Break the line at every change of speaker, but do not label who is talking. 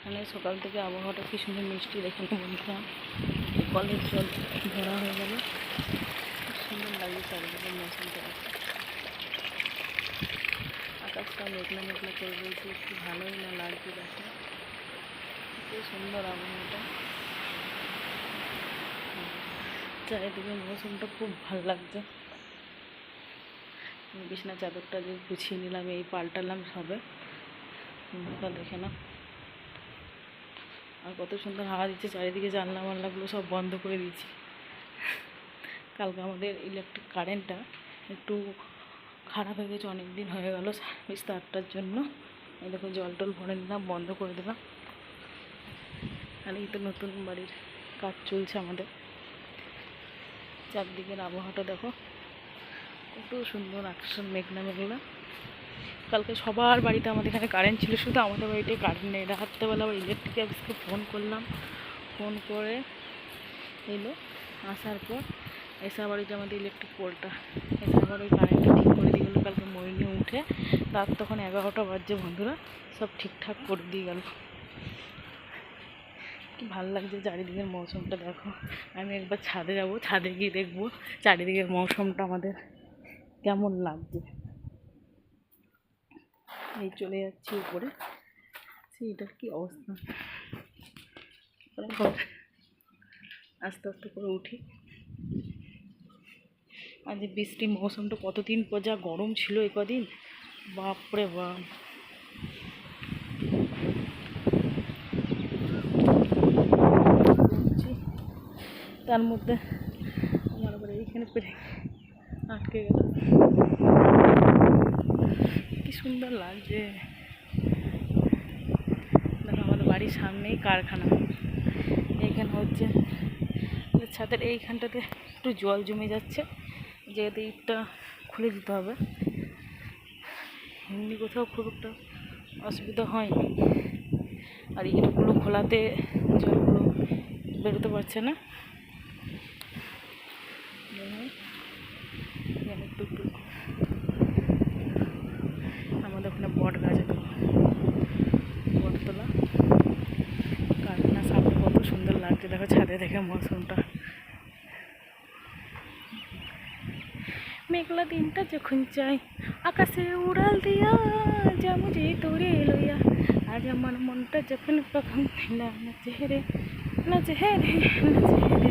এখানে সকাল থেকে আবহাওয়াটা কি সুন্দর মিষ্টি, দেখেন বন্ধুরা। কলের জল ভরা হয়ে গেল, খুব সুন্দর লাগছে চারিদিকে মৌসুমটা। আকাশটা মেঘলা মেঘলা করে রয়েছে, একটু ভালোই না লাগছে। দেখেন খুব সুন্দর আবহাওয়াটা, চারিদিকে মৌসুমটা খুব ভালো লাগছে। বিছানা চাদরটা যে গুছিয়ে নিলাম, এই পাল্টালাম সবে, দেখে না। আর কত সুন্দর হাওয়া দিচ্ছে চারিদিকে, জানলা মানলাগুলো সব বন্ধ করে দিয়েছি। কালকে আমাদের ইলেকট্রিক কারেন্টটা একটু খারাপ হয়ে গেছে, অনেক দিন হয়ে গেল সার্ভিস তারটার জন্য। এই দেখো জল টল ভরে নিলাম, বন্ধ করে দিলাম। আর এই তো নতুন বাড়ির কাজ চলছে আমাদের। চারদিকের আবহাওয়াটা দেখো কত সুন্দর, আকাশের মেঘলা মেঘলা। কালকে সবার বাড়িতে আমাদের এখানে কারেন্ট ছিল, শুধু আমাদের বাড়িতে কারেন্ট নেই। রাত্রেবেলা আবার ইলেকট্রিক অফিসকে ফোন করলাম, ফোন করে এলো। আসার পর এসে আবার ওই যে আমাদের ইলেকট্রিক পোলটা এসে আবার ওই কারেন্টটা ঠিক করে দিয়ে গেলো। কালকে মর্নিং উঠে রাত তখন 11টা বাজছে বন্ধুরা, সব ঠিকঠাক করে দিয়ে গেল। কি ভালো লাগছে চারিদিকের মৌসুমটা দেখো। আমি একবার ছাদে যাব, ছাদে গিয়ে দেখবো চারিদিকের মৌসুমটা আমাদের কেমন লাগছে। এই চলে যাচ্ছি উপরে, সেইটার কি অবস্থা। আস্তে আস্তে করে উঠি। আজ বৃষ্টির মৌসুমটা কতদিন পর, যা গরম ছিল এ কদিন, বাপরে বাপ। তার মধ্যে আমার আবার এইখানে আটকে গেল। কি সুন্দর লাগছে। দেখো আমাদের বাড়ির সামনেই কারখানা। এইখানে হচ্ছে ছাদের এইখানটাতে একটু জল জমে যাচ্ছে, যেহেতু ইটটা খুলে দিতে হবে। এমনি কোথাও খুব একটা অসুবিধা হয়নি। আর ইটগুলো খোলাতে জলগুলো বেরোতে পারছে না। একটু একটু আমাদের ওখানে বট গাছ আছে, বটতলা কারখানার সামনে কত সুন্দর লাগছে দেখো ছাদে দেখে মৌসুমটা। মেঘলা দিনটা যখন চাই আকাশে উড়াল দিয়া জামুজি তোরে লইয়া, আজ আমার মনটা যখন কখন নাচে রে নাচে রে নাচে রে।